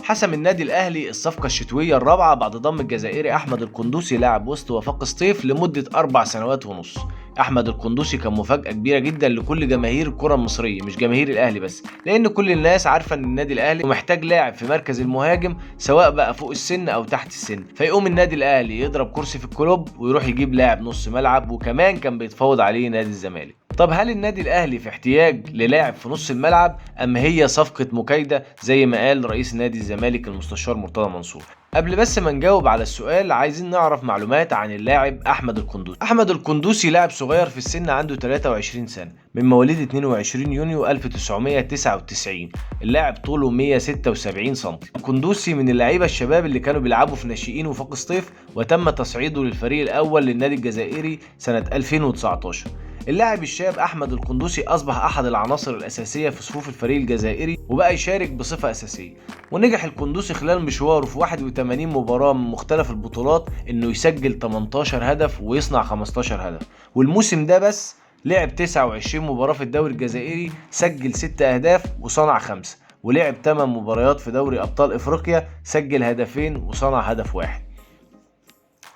حسم النادي الأهلي الصفقة الشتوية الرابعة بعد ضم الجزائري أحمد القندوسي لاعب وسط وفاق سطيف لمدة 4 سنوات ونص. أحمد القندوسي كان مفاجأة كبيرة جدا لكل جماهير الكرة المصرية، مش جماهير الأهلي بس، لأن كل الناس عارفة إن النادي الأهلي محتاج لاعب في مركز المهاجم سواء بقى فوق السن أو تحت السن، فيقوم النادي الأهلي يضرب كرسي في الكلوب ويروح يجيب لاعب نص ملعب، وكمان كان بيتفاوض عليه نادي الزمالك. طب هل النادي الأهلي في احتياج للاعب في نص الملعب أم هي صفقة مكايدة زي ما قال رئيس نادي الزمالك المستشار مرتضى منصور؟ قبل بس ما نجاوب على السؤال عايزين نعرف معلومات عن اللاعب أحمد القندوسي. أحمد القندوسي لاعب صغير في السن، عنده 23 سنة، من مواليد 22 يونيو 1999. اللاعب طوله 176 سم. القندوسي من اللعيبة الشباب اللي كانوا بيلعبوا في ناشئين وفاق سطيف، وتم تصعيده للفريق الأول للنادي الجزائري سنة 2019. اللاعب الشاب أحمد القندوسي أصبح أحد العناصر الأساسية في صفوف الفريق الجزائري، وبقى يشارك بصفة أساسية. ونجح القندوسي خلال مشواره في 81 مباراة من مختلف البطولات إنه يسجل 18 هدف ويصنع 15 هدف. والموسم ده بس لعب 29 مباراة في الدوري الجزائري، سجل 6 أهداف وصنع 5، ولعب 8 مباريات في دوري أبطال إفريقيا، سجل هدفين وصنع هدف واحد.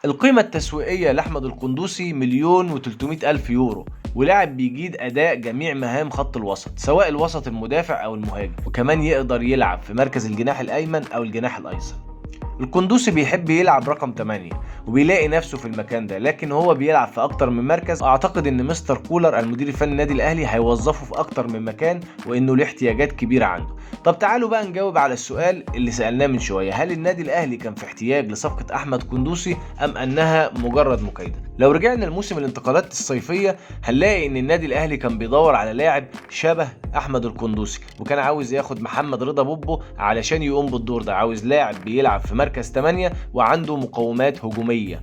القيمة التسويقية لأحمد القندوسي 1,300,000 يورو، ولاعب بيجيد أداء جميع مهام خط الوسط، سواء الوسط المدافع أو المهاجم، وكمان يقدر يلعب في مركز الجناح الأيمن أو الجناح الأيسر. القندوسي بيحب يلعب رقم 8 وبيلاقي نفسه في المكان ده، لكن هو بيلعب في اكتر من مركز. اعتقد ان مستر كولر المدير الفني النادي الاهلي هيوظفه في اكتر من مكان، وانه له احتياجات كبيره عنده. طب تعالوا بقى نجاوب على السؤال اللي سالناه من شويه، هل النادي الاهلي كان في احتياج لصفقه احمد قندوسي ام انها مجرد مكايده؟ لو رجعنا لموسم الانتقالات الصيفيه هنلاقي ان النادي الاهلي كان بيدور على لاعب شبه احمد القندوسي، وكان عاوز ياخد محمد رضا بوبو علشان يقوم بالدور ده، عاوز لاعب بيلعب في مركز 8 وعنده مقومات هجوميه.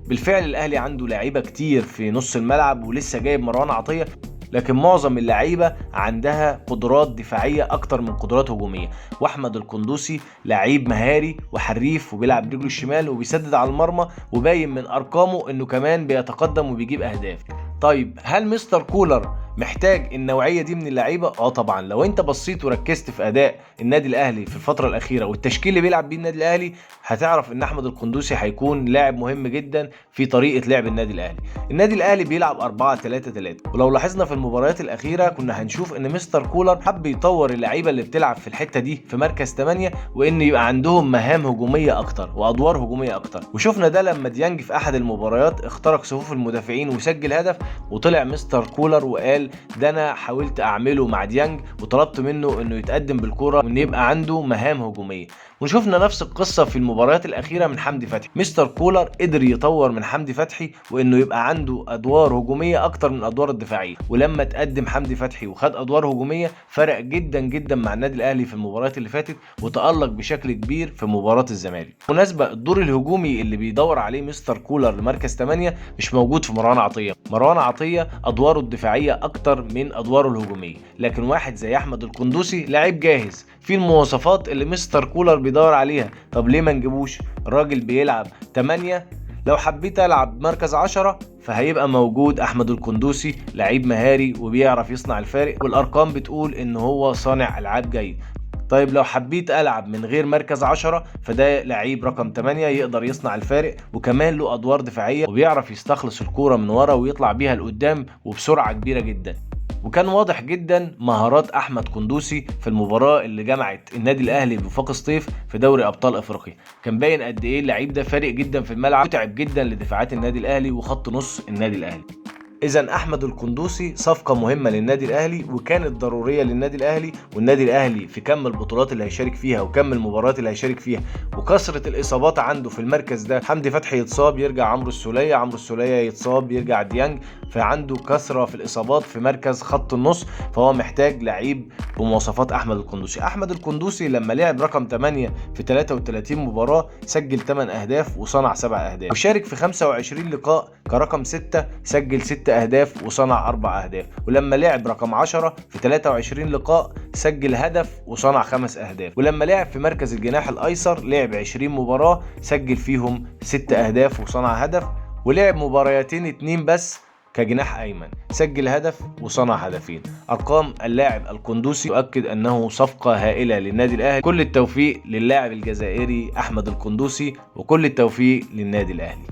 بالفعل الاهلي عنده لعيبه كتير في نص الملعب، ولسه جايب مروان عطيه، لكن معظم اللعيبه عندها قدرات دفاعيه اكتر من قدرات هجوميه. واحمد القندوسي لعيب مهاري وحريف وبيلعب برجله الشمال وبيسدد على المرمى، وباين من ارقامه انه كمان بيتقدم وبيجيب اهداف. طيب هل مستر كولر محتاج النوعيه دي من اللعيبه؟ طبعا. لو انت بصيت وركزت في اداء النادي الاهلي في الفتره الاخيره والتشكيل اللي بيلعب بيه النادي الاهلي، هتعرف ان احمد القندوسي هيكون لاعب مهم جدا في طريقه لعب النادي الاهلي. النادي الاهلي بيلعب 4-3-3، ولو لاحظنا في المباريات الاخيره كنا هنشوف ان مستر كولر حب يطور اللعيبه اللي بتلعب في الحته دي في مركز 8، وان يبقى عندهم مهام هجوميه اكتر وادوار هجوميه اكتر. وشفنا ده لما ديانج في احد المباريات اخترق صفوف المدافعين وسجل هدف، وطلع مستر كولر وقال ده انا حاولت اعمله مع ديانج وطلبت منه انه يتقدم بالكرة وان يبقى عنده مهام هجوميه. وشفنا نفس القصه في المباريات الاخيره من حمدي فتحي. مستر كولر قدر يطور من حمدي فتحي وانه يبقى عنده ادوار هجوميه اكتر من الادوار الدفاعيه، ولما تقدم حمدي فتحي وخد ادوار هجوميه فرق جدا جدا مع النادي الاهلي في المباريات اللي فاتت، وتالق بشكل كبير في مباراه الزمالك. بالمناسبه الدور الهجومي اللي بيدور عليه مستر كولر لمركز 8 مش موجود في مروان عطيه. مروان عطيه ادواره الدفاعيه اكتر من ادواره الهجوميه، لكن واحد زي احمد القندوسي لعيب جاهز في المواصفات اللي مستر كولر بيدور عليها. طب ليه ما نجيبوش؟ الراجل بيلعب 8، لو حبيت العب مركز 10 فهيبقى موجود احمد القندوسي، لعيب مهاري وبيعرف يصنع الفارق، والارقام بتقول ان هو صانع العاب جيد. طيب لو حبيت العب من غير مركز 10 فده لعيب رقم 8 يقدر يصنع الفارق، وكمان له ادوار دفاعيه وبيعرف يستخلص الكوره من ورا ويطلع بيها لقدام وبسرعه كبيره جدا. وكان واضح جدا مهارات احمد قندوسي في المباراه اللي جمعت النادي الاهلي بوفاق سطيف في دوري ابطال افريقيا. كان باين قد ايه اللعيب ده فارق جدا في الملعب، متعب جدا لدفاعات النادي الاهلي وخط نص النادي الاهلي. إذا أحمد القندوسي صفقة مهمة للنادي الأهلي وكانت ضرورية للنادي الأهلي، والنادي الأهلي في كم البطولات اللي هيشارك فيها وكم المباريات اللي هيشارك فيها وكثرة الإصابات عنده في المركز ده. حمدي فتحي يتصاب يرجع عمرو السولية، عمرو السولية يتصاب يرجع ديانج، فعنده كثرة في الإصابات في مركز خط النص، فهو محتاج لعيب بمواصفات أحمد القندوسي. أحمد القندوسي لما لعب رقم 8 في 33 مباراة سجل 8 أهداف وصنع 7 أهداف، وشارك في 25 لقاء كرقم 6 سجل 6 أهداف وصنع 4 أهداف، ولما لعب رقم 10 في 23 لقاء سجل هدف وصنع 5 أهداف، ولما لعب في مركز الجناح الأيسر لعب 20 مباراة سجل فيهم 6 أهداف وصنع هدف، ولعب مباريتين 2 بس كجناح أيمن، سجل هدف وصنع هدفين. أرقام اللاعب القندوسي تؤكد أنه صفقة هائلة للنادي الأهلي. كل التوفيق للاعب الجزائري أحمد القندوسي، وكل التوفيق للنادي الأهلي.